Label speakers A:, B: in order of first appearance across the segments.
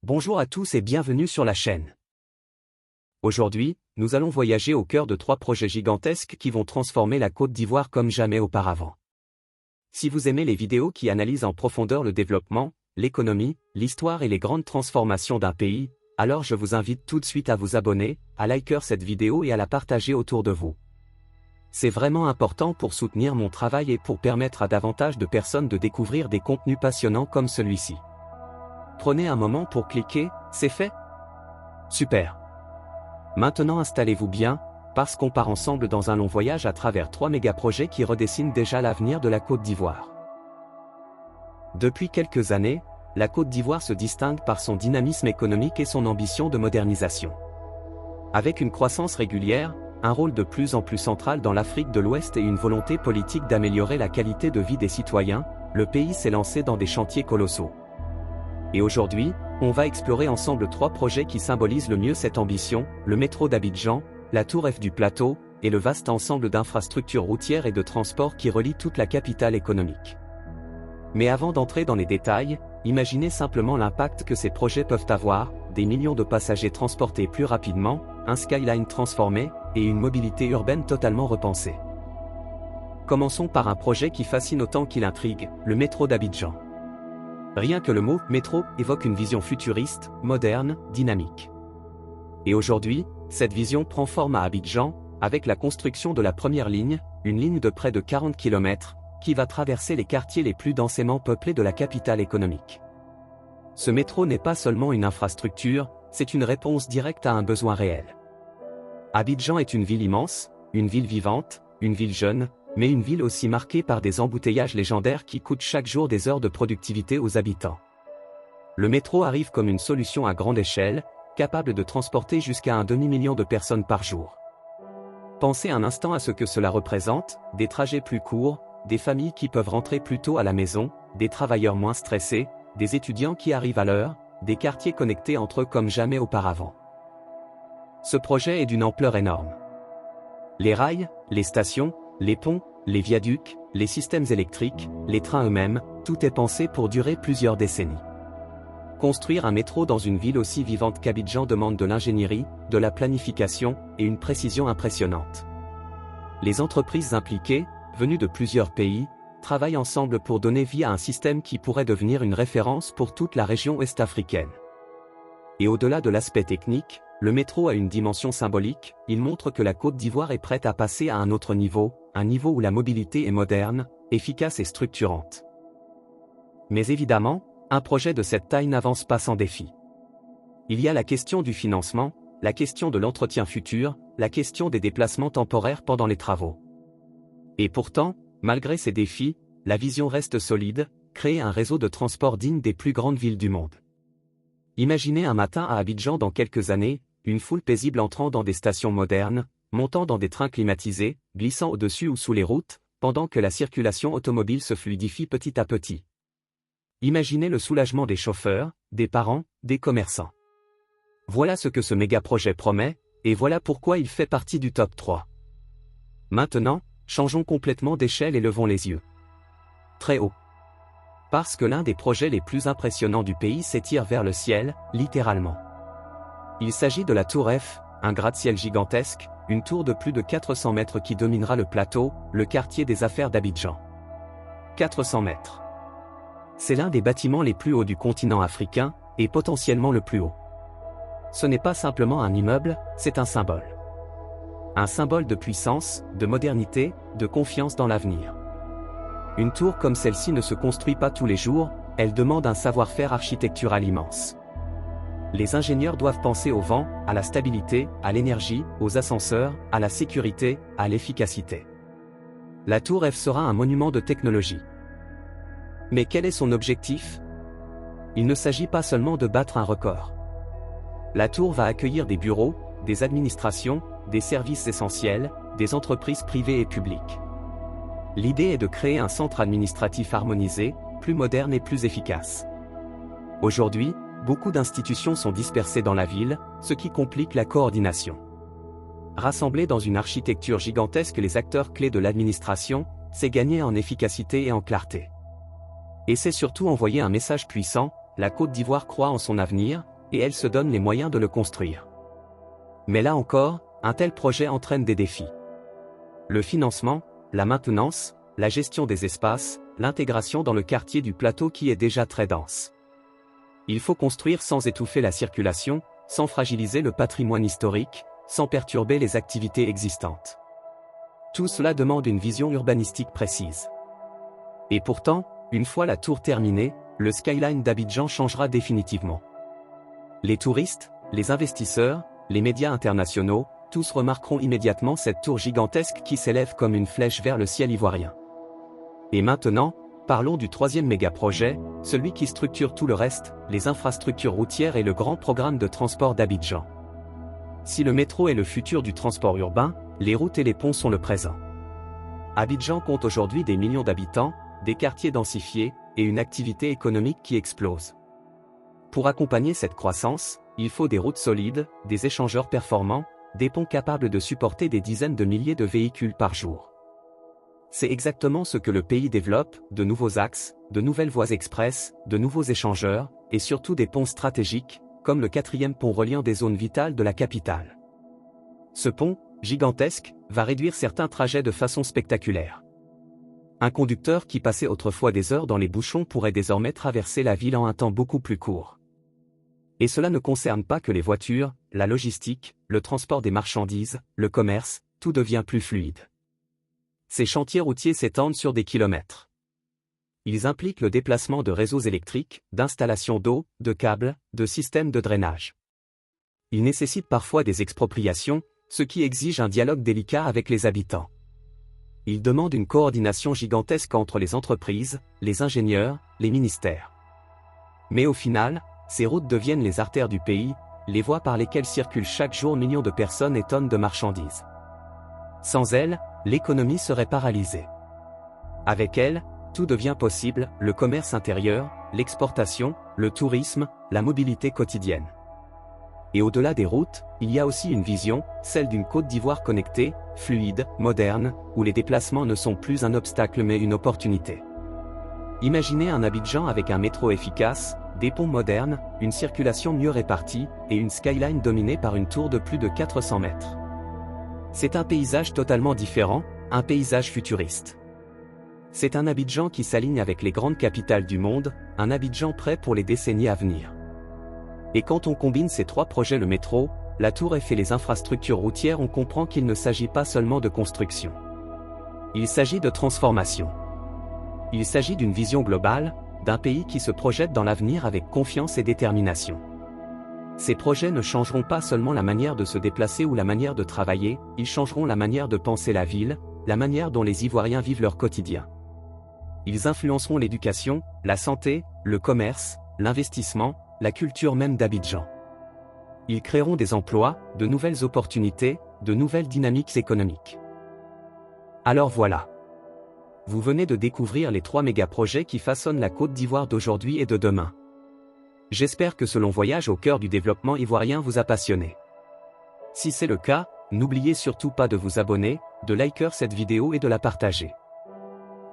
A: Bonjour à tous et bienvenue sur la chaîne. Aujourd'hui, nous allons voyager au cœur de 3 projets gigantesques qui vont transformer la Côte d'Ivoire comme jamais auparavant. Si vous aimez les vidéos qui analysent en profondeur le développement, l'économie, l'histoire et les grandes transformations d'un pays, alors je vous invite tout de suite à vous abonner, à liker cette vidéo et à la partager autour de vous. C'est vraiment important pour soutenir mon travail et pour permettre à davantage de personnes de découvrir des contenus passionnants comme celui-ci. Prenez un moment pour cliquer, c'est fait? Super! Maintenant installez-vous bien, parce qu'on part ensemble dans un long voyage à travers 3 méga-projets qui redessinent déjà l'avenir de la Côte d'Ivoire. Depuis quelques années, la Côte d'Ivoire se distingue par son dynamisme économique et son ambition de modernisation. Avec une croissance régulière, un rôle de plus en plus central dans l'Afrique de l'Ouest et une volonté politique d'améliorer la qualité de vie des citoyens, le pays s'est lancé dans des chantiers colossaux. Et aujourd'hui, on va explorer ensemble 3 projets qui symbolisent le mieux cette ambition, le métro d'Abidjan, la tour Eiffel du plateau, et le vaste ensemble d'infrastructures routières et de transports qui relient toute la capitale économique. Mais avant d'entrer dans les détails, imaginez simplement l'impact que ces projets peuvent avoir, des millions de passagers transportés plus rapidement, un skyline transformé, et une mobilité urbaine totalement repensée. Commençons par un projet qui fascine autant qu'il intrigue, le métro d'Abidjan. Rien que le mot « métro » évoque une vision futuriste, moderne, dynamique. Et aujourd'hui, cette vision prend forme à Abidjan, avec la construction de la première ligne, une ligne de près de 40 km, qui va traverser les quartiers les plus densément peuplés de la capitale économique. Ce métro n'est pas seulement une infrastructure, c'est une réponse directe à un besoin réel. Abidjan est une ville immense, une ville vivante, une ville jeune, mais une ville aussi marquée par des embouteillages légendaires qui coûtent chaque jour des heures de productivité aux habitants. Le métro arrive comme une solution à grande échelle, capable de transporter jusqu'à un demi-million de personnes par jour. Pensez un instant à ce que cela représente, des trajets plus courts, des familles qui peuvent rentrer plus tôt à la maison, des travailleurs moins stressés, des étudiants qui arrivent à l'heure, des quartiers connectés entre eux comme jamais auparavant. Ce projet est d'une ampleur énorme. Les rails, les stations, les ponts, les viaducs, les systèmes électriques, les trains eux-mêmes, tout est pensé pour durer plusieurs décennies. Construire un métro dans une ville aussi vivante qu'Abidjan demande de l'ingénierie, de la planification et une précision impressionnante. Les entreprises impliquées, venues de plusieurs pays, travaillent ensemble pour donner vie à un système qui pourrait devenir une référence pour toute la région ouest-africaine. Et au-delà de l'aspect technique, le métro a une dimension symbolique, il montre que la Côte d'Ivoire est prête à passer à un autre niveau, un niveau où la mobilité est moderne, efficace et structurante. Mais évidemment, un projet de cette taille n'avance pas sans défi. Il y a la question du financement, la question de l'entretien futur, la question des déplacements temporaires pendant les travaux. Et pourtant, malgré ces défis, la vision reste solide, créer un réseau de transport digne des plus grandes villes du monde. Imaginez un matin à Abidjan dans quelques années, une foule paisible entrant dans des stations modernes, montant dans des trains climatisés, glissant au-dessus ou sous les routes, pendant que la circulation automobile se fluidifie petit à petit. Imaginez le soulagement des chauffeurs, des parents, des commerçants. Voilà ce que ce méga-projet promet, et voilà pourquoi il fait partie du top 3. Maintenant, changeons complètement d'échelle et levons les yeux. Très haut. Parce que l'un des projets les plus impressionnants du pays s'étire vers le ciel, littéralement. Il s'agit de la tour Eiffel, un gratte-ciel gigantesque, une tour de plus de 400 mètres qui dominera le plateau, le quartier des affaires d'Abidjan. 400 mètres. C'est l'un des bâtiments les plus hauts du continent africain, et potentiellement le plus haut. Ce n'est pas simplement un immeuble, c'est un symbole. Un symbole de puissance, de modernité, de confiance dans l'avenir. Une tour comme celle-ci ne se construit pas tous les jours, elle demande un savoir-faire architectural immense. Les ingénieurs doivent penser au vent, à la stabilité, à l'énergie, aux ascenseurs, à la sécurité, à l'efficacité. La tour Eiffel sera un monument de technologie. Mais quel est son objectif? Il ne s'agit pas seulement de battre un record. La tour va accueillir des bureaux, des administrations, des services essentiels, des entreprises privées et publiques. L'idée est de créer un centre administratif harmonisé, plus moderne et plus efficace. Aujourd'hui, beaucoup d'institutions sont dispersées dans la ville, ce qui complique la coordination. Rassembler dans une architecture gigantesque les acteurs clés de l'administration, c'est gagner en efficacité et en clarté. Et c'est surtout envoyer un message puissant, la Côte d'Ivoire croit en son avenir, et elle se donne les moyens de le construire. Mais là encore, un tel projet entraîne des défis. Le financement, la maintenance, la gestion des espaces, l'intégration dans le quartier du plateau qui est déjà très dense. Il faut construire sans étouffer la circulation, sans fragiliser le patrimoine historique, sans perturber les activités existantes. Tout cela demande une vision urbanistique précise. Et pourtant, une fois la tour terminée, le skyline d'Abidjan changera définitivement. Les touristes, les investisseurs, les médias internationaux, tous remarqueront immédiatement cette tour gigantesque qui s'élève comme une flèche vers le ciel ivoirien. Et maintenant, parlons du troisième méga-projet, celui qui structure tout le reste, les infrastructures routières et le grand programme de transport d'Abidjan. Si le métro est le futur du transport urbain, les routes et les ponts sont le présent. Abidjan compte aujourd'hui des millions d'habitants, des quartiers densifiés, et une activité économique qui explose. Pour accompagner cette croissance, il faut des routes solides, des échangeurs performants, des ponts capables de supporter des dizaines de milliers de véhicules par jour. C'est exactement ce que le pays développe, de nouveaux axes, de nouvelles voies express, de nouveaux échangeurs, et surtout des ponts stratégiques, comme le 4e pont reliant des zones vitales de la capitale. Ce pont, gigantesque, va réduire certains trajets de façon spectaculaire. Un conducteur qui passait autrefois des heures dans les bouchons pourrait désormais traverser la ville en un temps beaucoup plus court. Et cela ne concerne pas que les voitures, la logistique, le transport des marchandises, le commerce, tout devient plus fluide. Ces chantiers routiers s'étendent sur des kilomètres. Ils impliquent le déplacement de réseaux électriques, d'installations d'eau, de câbles, de systèmes de drainage. Ils nécessitent parfois des expropriations, ce qui exige un dialogue délicat avec les habitants. Ils demandent une coordination gigantesque entre les entreprises, les ingénieurs, les ministères. Mais au final, ces routes deviennent les artères du pays, les voies par lesquelles circulent chaque jour millions de personnes et tonnes de marchandises. Sans elles, l'économie serait paralysée. Avec elles, tout devient possible, le commerce intérieur, l'exportation, le tourisme, la mobilité quotidienne. Et au-delà des routes, il y a aussi une vision, celle d'une Côte d'Ivoire connectée, fluide, moderne, où les déplacements ne sont plus un obstacle mais une opportunité. Imaginez un Abidjan avec un métro efficace, des ponts modernes, une circulation mieux répartie, et une skyline dominée par une tour de plus de 400 mètres. C'est un paysage totalement différent, un paysage futuriste. C'est un Abidjan qui s'aligne avec les grandes capitales du monde, un Abidjan prêt pour les décennies à venir. Et quand on combine ces trois projets, le métro, la tour Eiffel et les infrastructures routières, on comprend qu'il ne s'agit pas seulement de construction. Il s'agit de transformation. Il s'agit d'une vision globale, d'un pays qui se projette dans l'avenir avec confiance et détermination. Ces projets ne changeront pas seulement la manière de se déplacer ou la manière de travailler, ils changeront la manière de penser la ville, la manière dont les Ivoiriens vivent leur quotidien. Ils influenceront l'éducation, la santé, le commerce, l'investissement, la culture même d'Abidjan. Ils créeront des emplois, de nouvelles opportunités, de nouvelles dynamiques économiques. Alors voilà. Vous venez de découvrir les 3 méga-projets qui façonnent la Côte d'Ivoire d'aujourd'hui et de demain. J'espère que ce long voyage au cœur du développement ivoirien vous a passionné. Si c'est le cas, n'oubliez surtout pas de vous abonner, de liker cette vidéo et de la partager.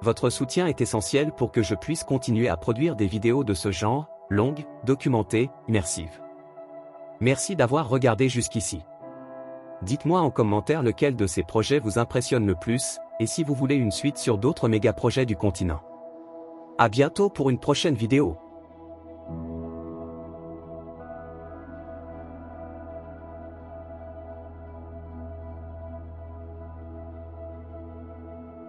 A: Votre soutien est essentiel pour que je puisse continuer à produire des vidéos de ce genre, longues, documentées, immersives. Merci d'avoir regardé jusqu'ici. Dites-moi en commentaire lequel de ces projets vous impressionne le plus, et si vous voulez une suite sur d'autres méga-projets du continent. À bientôt pour une prochaine vidéo.